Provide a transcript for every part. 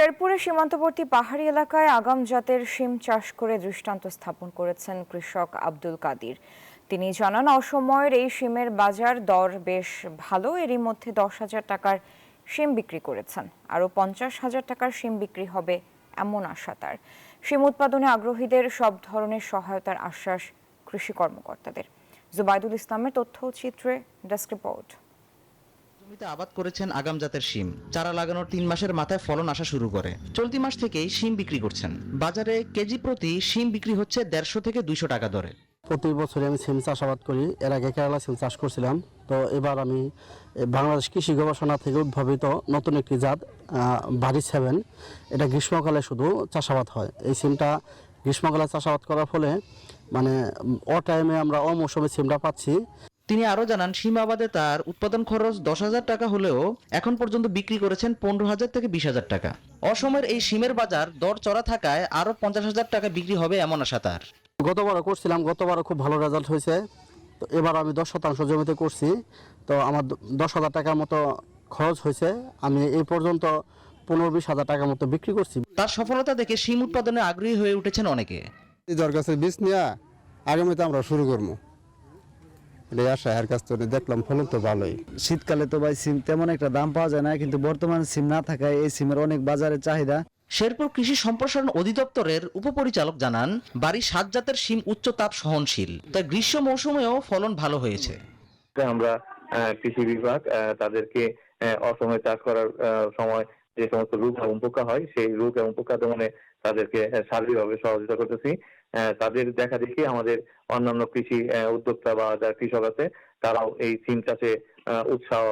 শেরপুরের সীমান্তবর্তী পাহাড়ি এলাকায় আগাম জাতের শিম চাষ করে দৃষ্টান্ত স্থাপন করেছেন কৃষক আব্দুল কাদির। তিনি জানান, অসময়ের এই শিমের বাজার দর বেশ ভালো। এরই মধ্যে 10,000 টাকার শিম বিক্রি করেছেন। আরও 50,000 টাকার শিম বিক্রি হবে এমন আশা তার। শিম উৎপাদনে আগ্রহীদের সব ধরনের সহায়তার আশ্বাস কৃষি কর্মকর্তাদের। জুবাইদুল ইসলামের তথ্যচিত্রে ডেস্ক রিপোর্ট। জমিতে আবাদ করেছেন আগাম জাতের শিম। চারা লাগানোর 3 মাসের মাথায় ফলন আসা শুরু করে। চলতি মাস থেকেই শিম বিক্রি করছেন। বাজারে কেজি প্রতি শিম বিক্রি হচ্ছে 150 থেকে 200 টাকা দরে। প্রতি বছরে আমি সিম চাষাবাদ করি। এর আগে কেরালা সিম চাষ করছিলাম। তো এবার আমি বাংলাদেশ কৃষি গবেষণা থেকে উদ্ভাবিত নতুন একটি জাত বাড়ি 7, এটা গ্রীষ্মকালে শুধু চাষাবাদ হয়। এই সিমটা গ্রীষ্মকালে চাষাবাদ করার ফলে মানে টাইমে আমরা মৌসুমে সিমটা পাচ্ছি। তিনি আরও জানান, শিম আবাদে তার উৎপাদন খরচ 10,000 টাকা হলেও এখন পর্যন্ত বিক্রি করেছেন 15,000 থেকে 20,000 টাকা। অসময়ের এই শিমের বাজার দর চড়া থাকায় আরও 50,000 টাকা বিক্রি হবে এমন আশা তার। গতবারও করছিলাম, গতবারও খুব ভালো রেজাল্ট হয়েছে। তো এবার আমি 10% জমিতে করছি। তো আমার 10,000 টাকার মতো খরচ হয়েছে। আমি এই পর্যন্ত 15-20,000 টাকার মতো বিক্রি করছি। তার সফলতা দেখে শিম উৎপাদনে আগ্রহী হয়ে উঠেছেন অনেকে। যার কাছে বীজ নিয়ে আগামীতে আমরা শুরু করবো, এটাই আশা। এর কাছ থেকে দেখলাম ফলন তো ভালোই। শীতকালে তো ভাই সিম তেমন একটা দাম পাওয়া যায় না, কিন্তু বর্তমান সিম না থাকায় এই সিমের অনেক বাজারে চাহিদা। শেরপুর কৃষি সম্প্রসারণ অধিদপ্তরের উপপরিচালক জানান, বাড়ি 7 জাতের শিম উচ্চ তাপ সহনশীল, তাই গ্রীষ্ম মৌসুমেও ফলন ভালো হয়েছে। আমরা কৃষি বিভাগ তাদেরকে অসময়ে চাষ করার সময় যে সমস্ত রোগ এবং পোকা হয়, সেই রোগ এবং পোকা দমনে তাদেরকে সার্বিকভাবে সহযোগিতা করতেছি। তাদের দেখা দেখি আমাদের অন্যান্য কৃষি উদ্যোক্তা বা যারা কৃষক আছে তারাও এই সিম চাষে উৎসাহ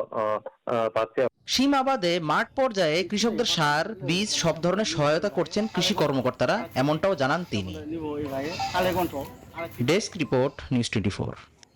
পাচ্ছে। শিম আবাদে মাঠ পর্যায়ে কৃষকদের সার, বীজ সব ধরনের সহায়তা করছেন কৃষি কর্মকর্তারা, এমনটাও জানান তিনি। Desk report, news 24।